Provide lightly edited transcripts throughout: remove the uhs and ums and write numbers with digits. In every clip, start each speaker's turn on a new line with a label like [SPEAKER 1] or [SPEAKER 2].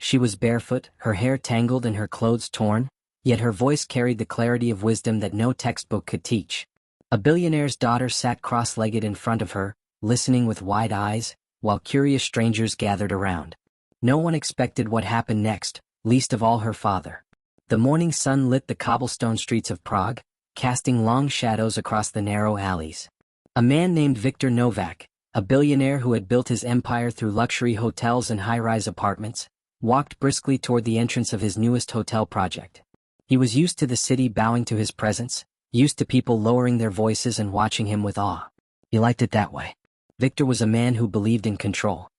[SPEAKER 1] She was barefoot, her hair tangled and her clothes torn, yet her voice carried the clarity of wisdom that no textbook could teach. A billionaire's daughter sat cross-legged in front of her, listening with wide eyes, while curious strangers gathered around. No one expected what happened next, least of all her father. The morning sun lit the cobblestone streets of Prague, casting long shadows across the narrow alleys. A man named Viktor Novak, a billionaire who had built his empire through luxury hotels and high-rise apartments, walked briskly toward the entrance of his newest hotel project. He was used to the city bowing to his presence, used to people lowering their voices and watching him with awe. He liked it that way. Victor was a man who believed in control.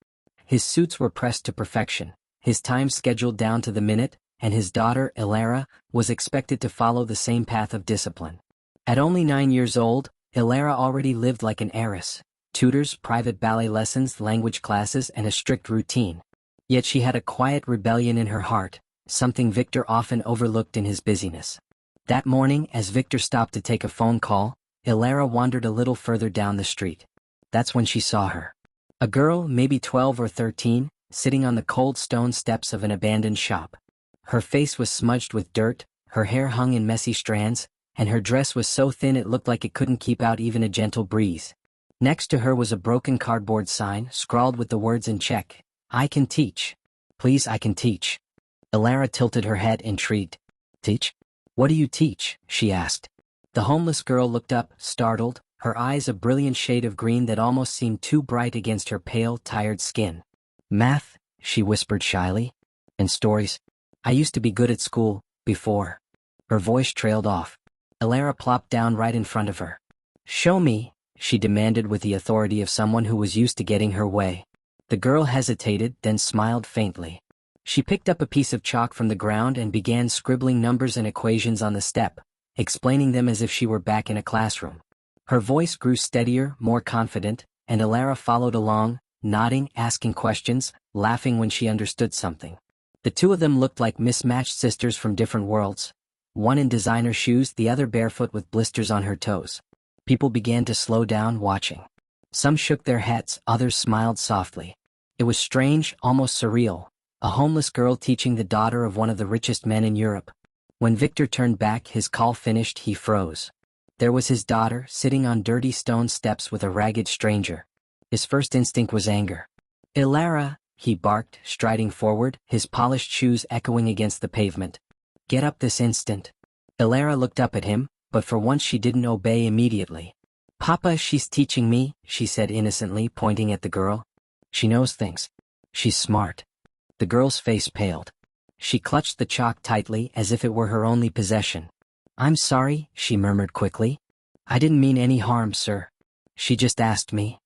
[SPEAKER 1] His suits were pressed to perfection, his time scheduled down to the minute, and his daughter, Ilara, was expected to follow the same path of discipline. At only 9 years old, Ilara already lived like an heiress: tutors, private ballet lessons, language classes, and a strict routine. Yet she had a quiet rebellion in her heart, something Victor often overlooked in his busyness. That morning, as Victor stopped to take a phone call, Ilara wandered a little further down the street. That's when she saw her. A girl, maybe 12 or 13, sitting on the cold stone steps of an abandoned shop. Her face was smudged with dirt, her hair hung in messy strands, and her dress was so thin it looked like it couldn't keep out even a gentle breeze. Next to her was a broken cardboard sign, scrawled with the words in Czech, "I can teach. Please, I can teach." Ilara tilted her head, intrigued. "Teach? What do you teach?" she asked. The homeless girl looked up, startled, her eyes a brilliant shade of green that almost seemed too bright against her pale, tired skin. "Math," she whispered shyly. "And stories. I used to be good at school, before." Her voice trailed off. Ilara plopped down right in front of her. "Show me," she demanded with the authority of someone who was used to getting her way. The girl hesitated, then smiled faintly. She picked up a piece of chalk from the ground and began scribbling numbers and equations on the step, explaining them as if she were back in a classroom. Her voice grew steadier, more confident, and Ilara followed along, nodding, asking questions, laughing when she understood something. The two of them looked like mismatched sisters from different worlds, one in designer shoes, the other barefoot with blisters on her toes. People began to slow down, watching. Some shook their heads, others smiled softly. It was strange, almost surreal. A homeless girl teaching the daughter of one of the richest men in Europe. When Victor turned back, his call finished, he froze. There was his daughter, sitting on dirty stone steps with a ragged stranger. His first instinct was anger. "Ilara," he barked, striding forward, his polished shoes echoing against the pavement. "Get up this instant." Ilara looked up at him, but for once she didn't obey immediately. "Papa, she's teaching me," she said innocently, pointing at the girl. "She knows things. She's smart." The girl's face paled. She clutched the chalk tightly as if it were her only possession. "I'm sorry," she murmured quickly. "I didn't mean any harm, sir. She just asked me."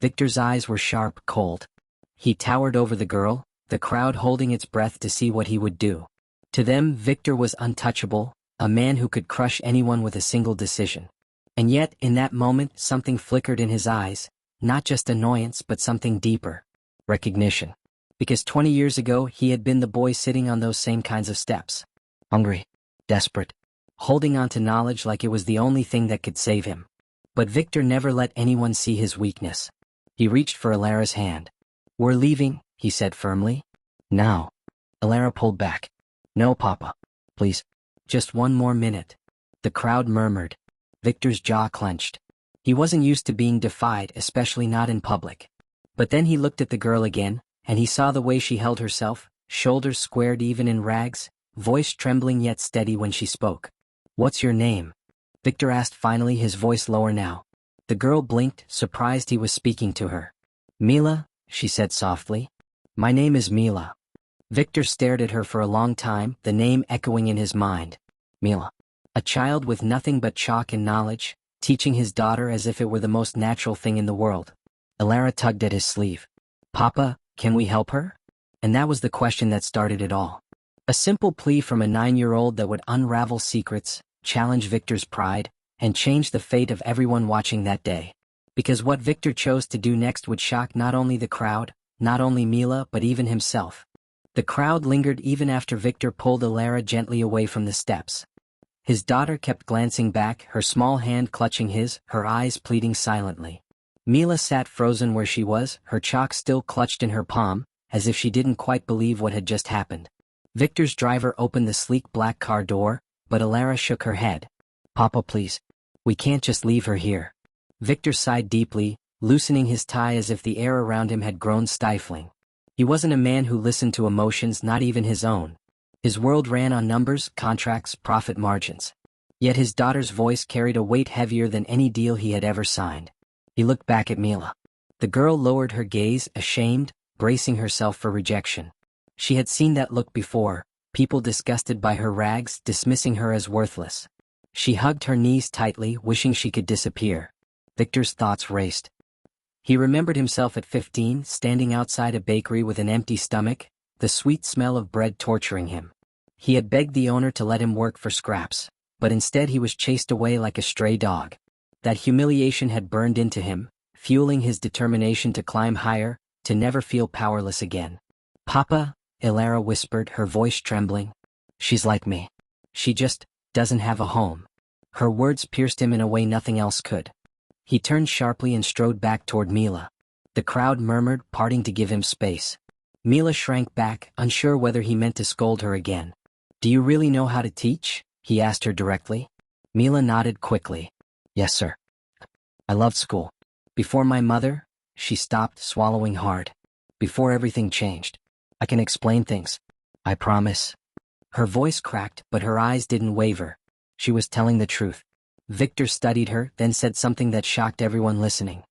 [SPEAKER 1] Victor's eyes were sharp, cold. He towered over the girl, the crowd holding its breath to see what he would do. To them, Victor was untouchable, a man who could crush anyone with a single decision. And yet, in that moment, something flickered in his eyes, not just annoyance but something deeper. Recognition. Because 20 years ago he had been the boy sitting on those same kinds of steps. Hungry, desperate, holding on to knowledge like it was the only thing that could save him. But Victor never let anyone see his weakness. He reached for Ilara's hand. "We're leaving," he said firmly. "Now." Ilara pulled back. "No, Papa. Please. Just one more minute." The crowd murmured. Victor's jaw clenched. He wasn't used to being defied, especially not in public. But then he looked at the girl again, and he saw the way she held herself, shoulders squared even in rags, voice trembling yet steady when she spoke. "What's your name?" Victor asked finally, his voice lower now. The girl blinked, surprised he was speaking to her. "Mila," she said softly. "My name is Mila." Victor stared at her for a long time, the name echoing in his mind. Mila. A child with nothing but chalk and knowledge, teaching his daughter as if it were the most natural thing in the world. Ilara tugged at his sleeve. "Papa, can we help her?" And that was the question that started it all. A simple plea from a 9-year-old that would unravel secrets, challenge Victor's pride, and change the fate of everyone watching that day. Because what Victor chose to do next would shock not only the crowd, not only Mila, but even himself. The crowd lingered even after Victor pulled Ilara gently away from the steps. His daughter kept glancing back, her small hand clutching his, her eyes pleading silently. Mila sat frozen where she was, her chalk still clutched in her palm, as if she didn't quite believe what had just happened. Victor's driver opened the sleek black car door, but Elara shook her head. "Papa, please. We can't just leave her here." Victor sighed deeply, loosening his tie as if the air around him had grown stifling. He wasn't a man who listened to emotions, not even his own. His world ran on numbers, contracts, profit margins. Yet his daughter's voice carried a weight heavier than any deal he had ever signed. He looked back at Mila. The girl lowered her gaze, ashamed, bracing herself for rejection. She had seen that look before, people disgusted by her rags, dismissing her as worthless. She hugged her knees tightly, wishing she could disappear. Victor's thoughts raced. He remembered himself at 15, standing outside a bakery with an empty stomach, the sweet smell of bread torturing him. He had begged the owner to let him work for scraps, but instead he was chased away like a stray dog. That humiliation had burned into him, fueling his determination to climb higher, to never feel powerless again. "Papa," Elara whispered, her voice trembling. "She's like me. She just doesn't have a home." Her words pierced him in a way nothing else could. He turned sharply and strode back toward Mila. The crowd murmured, parting to give him space. Mila shrank back, unsure whether he meant to scold her again. "Do you really know how to teach?" he asked her directly. Mila nodded quickly. "Yes, sir. I loved school. Before my mother," she stopped, swallowing hard. "Before everything changed. I can explain things. I promise." Her voice cracked, but her eyes didn't waver. She was telling the truth. Victor studied her, then said something that shocked everyone listening.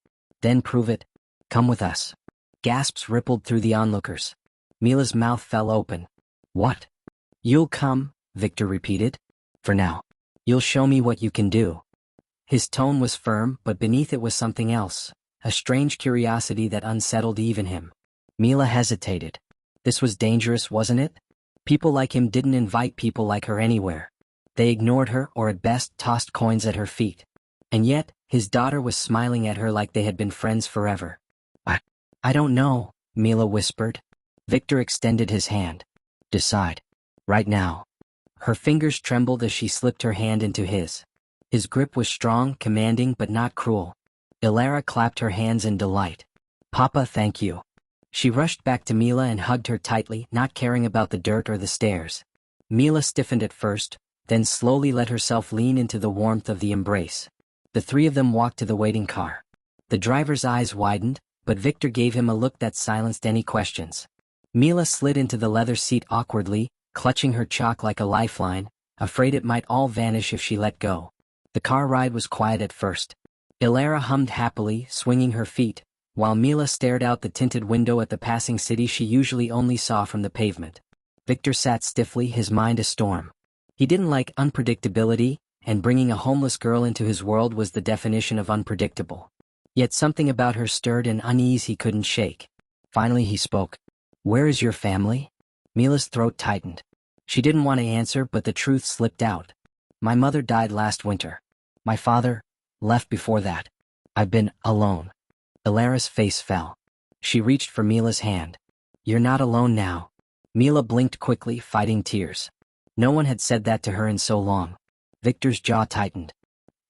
[SPEAKER 1] "Then prove it. Come with us." Gasps rippled through the onlookers. Mila's mouth fell open. "What?" "You'll come," Victor repeated. "For now. You'll show me what you can do." His tone was firm, but beneath it was something else, a strange curiosity that unsettled even him. Mila hesitated. This was dangerous, wasn't it? People like him didn't invite people like her anywhere. They ignored her, or at best tossed coins at her feet. And yet, his daughter was smiling at her like they had been friends forever. I don't know," Mila whispered. Victor extended his hand. "Decide. Right now." Her fingers trembled as she slipped her hand into his. His grip was strong, commanding, but not cruel. Elara clapped her hands in delight. "Papa, thank you." She rushed back to Mila and hugged her tightly, not caring about the dirt or the stairs. Mila stiffened at first, then slowly let herself lean into the warmth of the embrace. The three of them walked to the waiting car. The driver's eyes widened, but Victor gave him a look that silenced any questions. Mila slid into the leather seat awkwardly, clutching her chalk like a lifeline, afraid it might all vanish if she let go. The car ride was quiet at first. Elara hummed happily, swinging her feet, while Mila stared out the tinted window at the passing city she usually only saw from the pavement. Victor sat stiffly, his mind a storm. He didn't like unpredictability, and bringing a homeless girl into his world was the definition of unpredictable. Yet something about her stirred an unease he couldn't shake. Finally he spoke. "Where is your family?" Mila's throat tightened. She didn't want to answer, but the truth slipped out. "My mother died last winter. My father left before that. I've been alone." Elara's face fell. She reached for Mila's hand. "You're not alone now." Mila blinked quickly, fighting tears. No one had said that to her in so long. Victor's jaw tightened.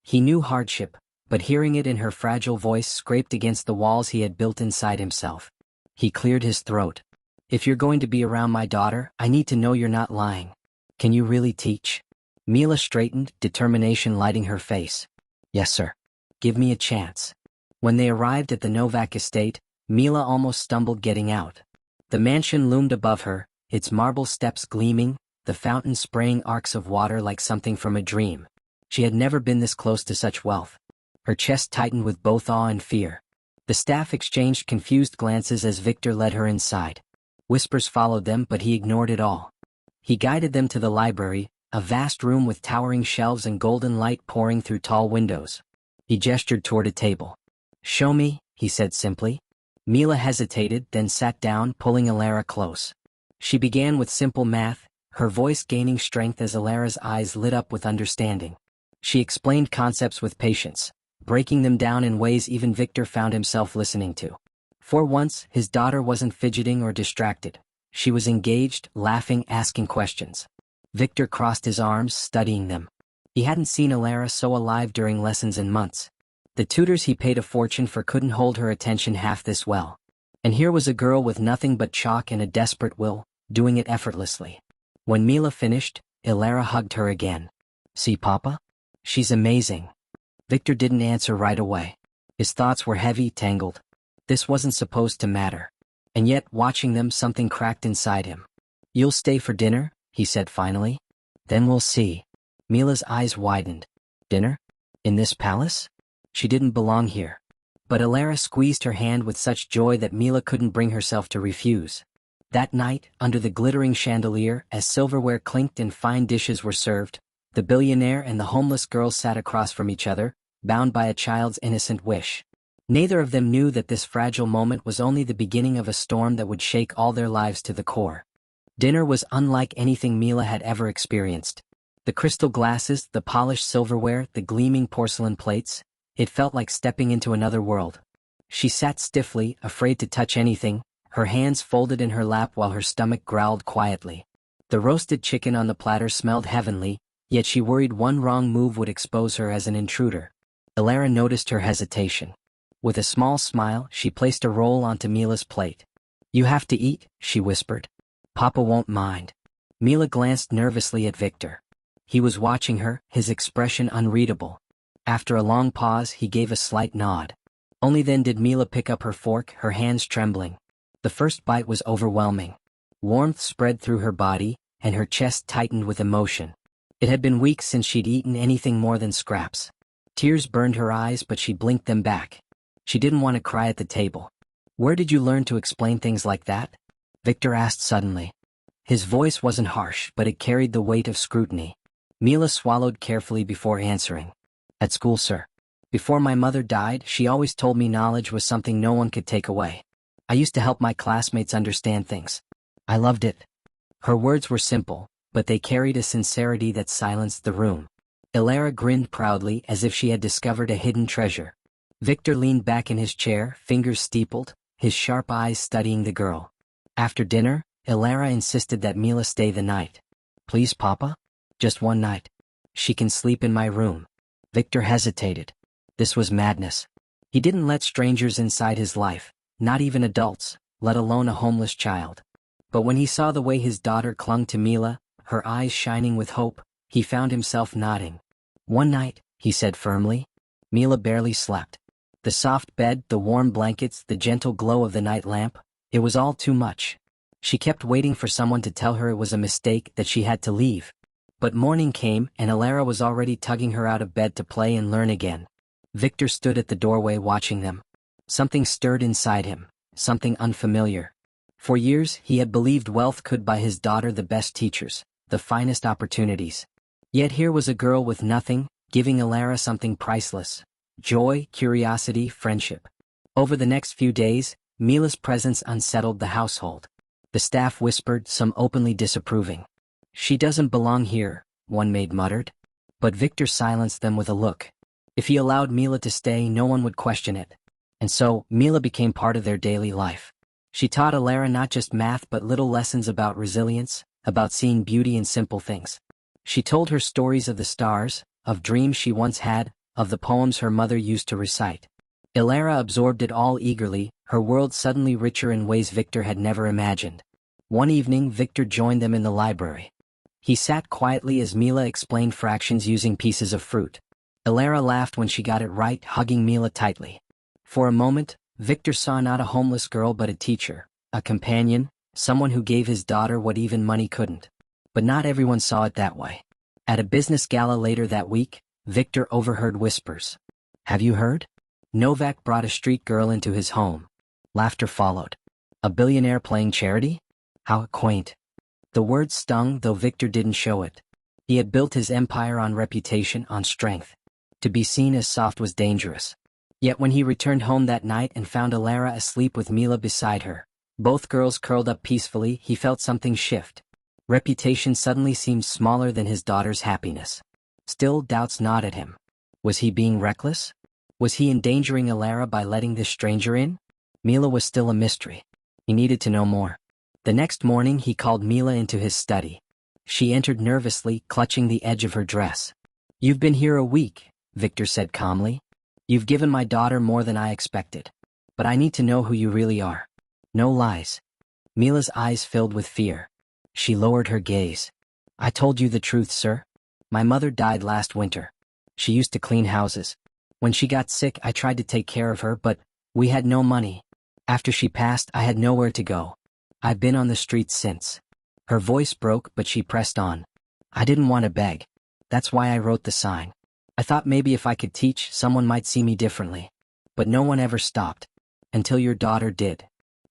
[SPEAKER 1] He knew hardship, but hearing it in her fragile voice scraped against the walls he had built inside himself. He cleared his throat. "If you're going to be around my daughter, I need to know you're not lying. Can you really teach?" Mila straightened, determination lighting her face. "Yes, sir. Give me a chance." When they arrived at the Novak estate, Mila almost stumbled getting out. The mansion loomed above her, its marble steps gleaming, the fountain spraying arcs of water like something from a dream. She had never been this close to such wealth. Her chest tightened with both awe and fear. The staff exchanged confused glances as Victor led her inside. Whispers followed them, but he ignored it all. He guided them to the library, a vast room with towering shelves and golden light pouring through tall windows. He gestured toward a table. "Show me," he said simply. Mila hesitated, then sat down, pulling Elara close. She began with simple math, her voice gaining strength as Elara's eyes lit up with understanding. She explained concepts with patience, breaking them down in ways even Victor found himself listening to. For once, his daughter wasn't fidgeting or distracted. She was engaged, laughing, asking questions. Victor crossed his arms, studying them. He hadn't seen Elara so alive during lessons in months. The tutors he paid a fortune for couldn't hold her attention half this well. And here was a girl with nothing but chalk and a desperate will, doing it effortlessly. When Mila finished, Ilara hugged her again. "See, Papa? She's amazing." Victor didn't answer right away. His thoughts were heavy, tangled. This wasn't supposed to matter. And yet, watching them, something cracked inside him. "You'll stay for dinner?" he said finally. "Then we'll see." Mila's eyes widened. Dinner? In this palace? She didn't belong here. But Ilara squeezed her hand with such joy that Mila couldn't bring herself to refuse. That night, under the glittering chandelier, as silverware clinked and fine dishes were served, the billionaire and the homeless girl sat across from each other, bound by a child's innocent wish. Neither of them knew that this fragile moment was only the beginning of a storm that would shake all their lives to the core. Dinner was unlike anything Mila had ever experienced. The crystal glasses, the polished silverware, the gleaming porcelain plates, it felt like stepping into another world. She sat stiffly, afraid to touch anything, her hands folded in her lap while her stomach growled quietly. The roasted chicken on the platter smelled heavenly, yet she worried one wrong move would expose her as an intruder. Ilara noticed her hesitation. With a small smile, she placed a roll onto Mila's plate. "You have to eat," she whispered. "Papa won't mind." Mila glanced nervously at Victor. He was watching her, his expression unreadable. After a long pause, he gave a slight nod. Only then did Mila pick up her fork, her hands trembling. The first bite was overwhelming. Warmth spread through her body, and her chest tightened with emotion. It had been weeks since she'd eaten anything more than scraps. Tears burned her eyes, but she blinked them back. She didn't want to cry at the table. "Where did you learn to explain things like that?" Victor asked suddenly. His voice wasn't harsh, but it carried the weight of scrutiny. Mila swallowed carefully before answering. "At school, sir. Before my mother died, she always told me knowledge was something no one could take away. I used to help my classmates understand things. I loved it." Her words were simple, but they carried a sincerity that silenced the room. Ilara grinned proudly as if she had discovered a hidden treasure. Victor leaned back in his chair, fingers steepled, his sharp eyes studying the girl. After dinner, Ilara insisted that Mila stay the night. "Please, Papa? Just one night. She can sleep in my room." Victor hesitated. This was madness. He didn't let strangers inside his life, not even adults, let alone a homeless child. But when he saw the way his daughter clung to Mila, her eyes shining with hope, he found himself nodding. "One night," he said firmly. Mila barely slept. The soft bed, the warm blankets, the gentle glow of the night lamp, it was all too much. She kept waiting for someone to tell her it was a mistake, that she had to leave. But morning came, and Ilara was already tugging her out of bed to play and learn again. Victor stood at the doorway watching them. Something stirred inside him, something unfamiliar. For years, he had believed wealth could buy his daughter the best teachers, the finest opportunities. Yet here was a girl with nothing, giving Ilara something priceless: joy, curiosity, friendship. Over the next few days, Mila's presence unsettled the household. The staff whispered, some openly disapproving. "She doesn't belong here," one maid muttered. But Victor silenced them with a look. If he allowed Mila to stay, no one would question it. And so, Mila became part of their daily life. She taught Ilara not just math but little lessons about resilience, about seeing beauty in simple things. She told her stories of the stars, of dreams she once had, of the poems her mother used to recite. Ilara absorbed it all eagerly, her world suddenly richer in ways Victor had never imagined. One evening, Victor joined them in the library. He sat quietly as Mila explained fractions using pieces of fruit. Ilara laughed when she got it right, hugging Mila tightly. For a moment, Victor saw not a homeless girl but a teacher, a companion, someone who gave his daughter what even money couldn't. But not everyone saw it that way. At a business gala later that week, Victor overheard whispers. "Have you heard? Novak brought a street girl into his home." Laughter followed. "A billionaire playing charity? How quaint." The words stung, though Victor didn't show it. He had built his empire on reputation, on strength. To be seen as soft was dangerous. Yet when he returned home that night and found Ilara asleep with Mila beside her, both girls curled up peacefully, he felt something shift. Reputation suddenly seemed smaller than his daughter's happiness. Still, doubts gnawed at him. Was he being reckless? Was he endangering Ilara by letting this stranger in? Mila was still a mystery. He needed to know more. The next morning he called Mila into his study. She entered nervously, clutching the edge of her dress. "You've been here a week," Victor said calmly. "You've given my daughter more than I expected. But I need to know who you really are." No lies. Mila's eyes filled with fear. She lowered her gaze. I told you the truth, sir. My mother died last winter. She used to clean houses. When she got sick, I tried to take care of her, but we had no money. After she passed, I had nowhere to go. I've been on the streets since. Her voice broke, but she pressed on. I didn't want to beg. That's why I wrote the sign. I thought maybe if I could teach, someone might see me differently. But no one ever stopped. Until your daughter did.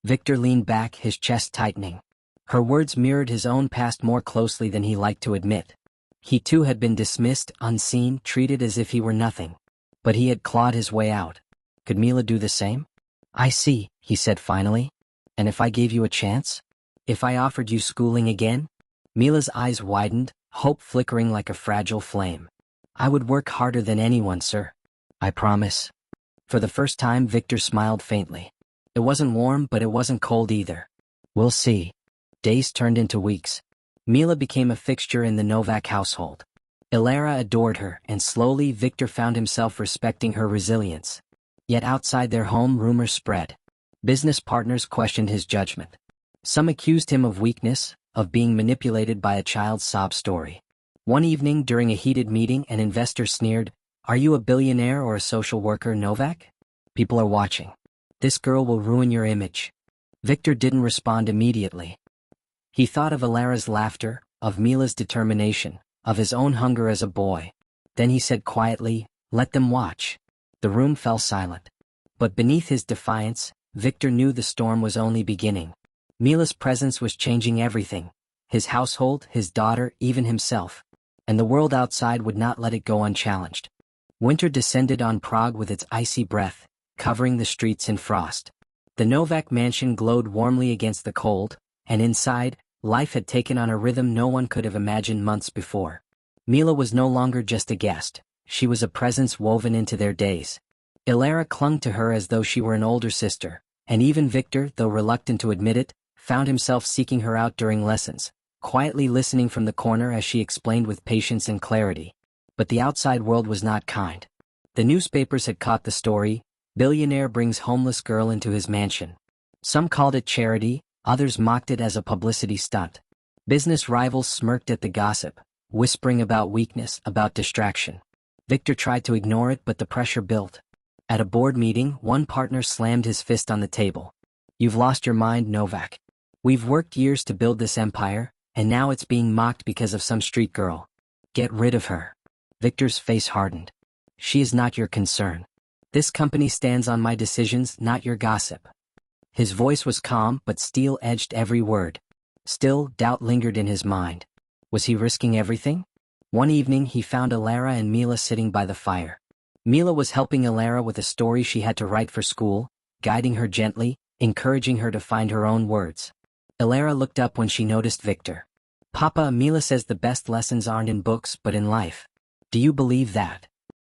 [SPEAKER 1] Victor leaned back, his chest tightening. Her words mirrored his own past more closely than he liked to admit. He too had been dismissed, unseen, treated as if he were nothing. But he had clawed his way out. Could Mila do the same? I see, he said finally. And if I gave you a chance? If I offered you schooling again? Mila's eyes widened, hope flickering like a fragile flame. I would work harder than anyone, sir. I promise. For the first time, Victor smiled faintly. It wasn't warm, but it wasn't cold either. We'll see. Days turned into weeks. Mila became a fixture in the Novak household. Ilara adored her, and slowly Victor found himself respecting her resilience. Yet outside their home, rumors spread. Business partners questioned his judgment. Some accused him of weakness, of being manipulated by a child's sob story. One evening during a heated meeting, an investor sneered, "Are you a billionaire or a social worker, Novak? People are watching. This girl will ruin your image." Victor didn't respond immediately. He thought of Ilara's laughter, of Mila's determination, of his own hunger as a boy. Then he said quietly, "Let them watch." The room fell silent. But beneath his defiance, Victor knew the storm was only beginning. Mila's presence was changing everything. His household, his daughter, even himself. And the world outside would not let it go unchallenged. Winter descended on Prague with its icy breath, covering the streets in frost. The Novak mansion glowed warmly against the cold, and inside, life had taken on a rhythm no one could have imagined months before. Mila was no longer just a guest. She was a presence woven into their days. Ilara clung to her as though she were an older sister, and even Victor, though reluctant to admit it, found himself seeking her out during lessons, quietly listening from the corner as she explained with patience and clarity. But the outside world was not kind. The newspapers had caught the story, "Billionaire brings homeless girl into his mansion." Some called it charity, others mocked it as a publicity stunt. Business rivals smirked at the gossip, whispering about weakness, about distraction. Victor tried to ignore it, but the pressure built. At a board meeting, one partner slammed his fist on the table. "You've lost your mind, Novak. We've worked years to build this empire, and now it's being mocked because of some street girl. Get rid of her." Victor's face hardened. "She is not your concern. This company stands on my decisions, not your gossip." His voice was calm, but steel edged every word. Still, doubt lingered in his mind. Was he risking everything? One evening, he found Ilara and Mila sitting by the fire. Mila was helping Ilara with a story she had to write for school, guiding her gently, encouraging her to find her own words. Ilara looked up when she noticed Victor. "Papa, Mila says the best lessons aren't in books but in life. Do you believe that?"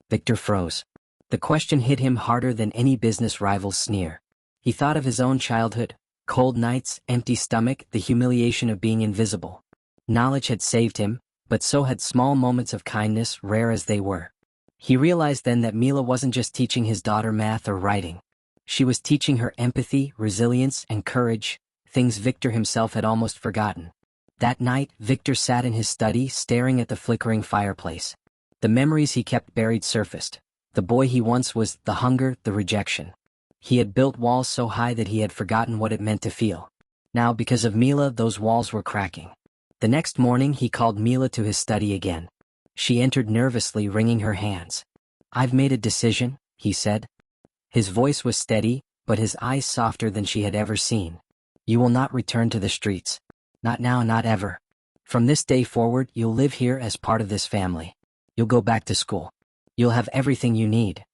[SPEAKER 1] Victor froze. The question hit him harder than any business rival's sneer. He thought of his own childhood, cold nights, empty stomach, the humiliation of being invisible. Knowledge had saved him, but so had small moments of kindness, rare as they were. He realized then that Mila wasn't just teaching his daughter math or writing. She was teaching her empathy, resilience, and courage, things Victor himself had almost forgotten. That night, Victor sat in his study, staring at the flickering fireplace. The memories he kept buried surfaced. The boy he once was, the hunger, the rejection. He had built walls so high that he had forgotten what it meant to feel. Now, because of Mila, those walls were cracking. The next morning, he called Mila to his study again. She entered nervously, wringing her hands. "I've made a decision," he said. His voice was steady, but his eyes softer than she had ever seen. "You will not return to the streets. Not now, not ever. From this day forward, you'll live here as part of this family. You'll go back to school. You'll have everything you need."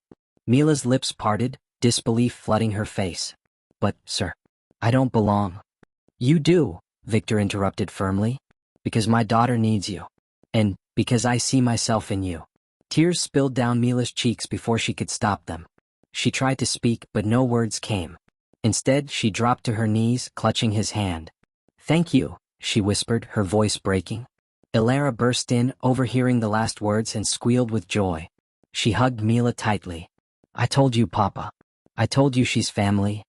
[SPEAKER 1] Mila's lips parted, disbelief flooding her face. "But, sir, I don't belong." "You do," Victor interrupted firmly. "Because my daughter needs you. And because I see myself in you." Tears spilled down Mila's cheeks before she could stop them. She tried to speak, but no words came. Instead, she dropped to her knees, clutching his hand. "Thank you," she whispered, her voice breaking. Ilara burst in, overhearing the last words, and squealed with joy. She hugged Mila tightly. "I told you, Papa. I told you she's family."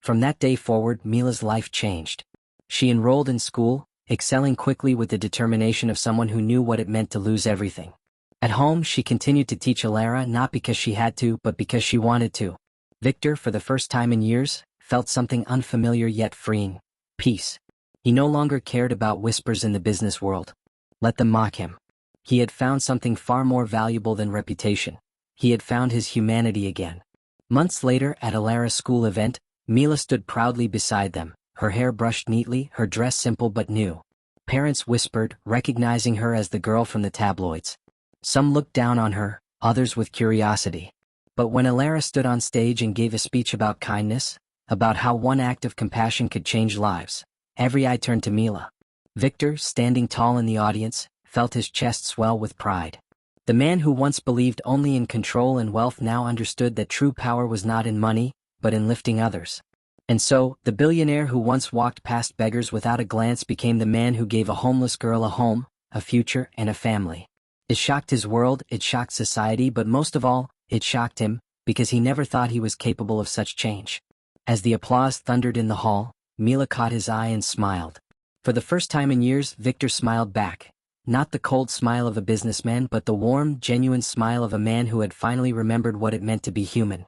[SPEAKER 1] From that day forward, Mila's life changed. She enrolled in school, excelling quickly with the determination of someone who knew what it meant to lose everything. At home, she continued to teach Alara not because she had to, but because she wanted to. Victor, for the first time in years, felt something unfamiliar yet freeing: peace. He no longer cared about whispers in the business world. Let them mock him. He had found something far more valuable than reputation. He had found his humanity again. Months later, at Alara's school event, Mila stood proudly beside them, her hair brushed neatly, her dress simple but new. Parents whispered, recognizing her as the girl from the tabloids. Some looked down on her, others with curiosity. But when Alara stood on stage and gave a speech about kindness, about how one act of compassion could change lives, every eye turned to Mila. Victor, standing tall in the audience, felt his chest swell with pride. The man who once believed only in control and wealth now understood that true power was not in money, but in lifting others. And so, the billionaire who once walked past beggars without a glance became the man who gave a homeless girl a home, a future, and a family. It shocked his world, it shocked society, but most of all, it shocked him, because he never thought he was capable of such change. As the applause thundered in the hall, Mila caught his eye and smiled. For the first time in years, Victor smiled back. Not the cold smile of a businessman, but the warm, genuine smile of a man who had finally remembered what it meant to be human.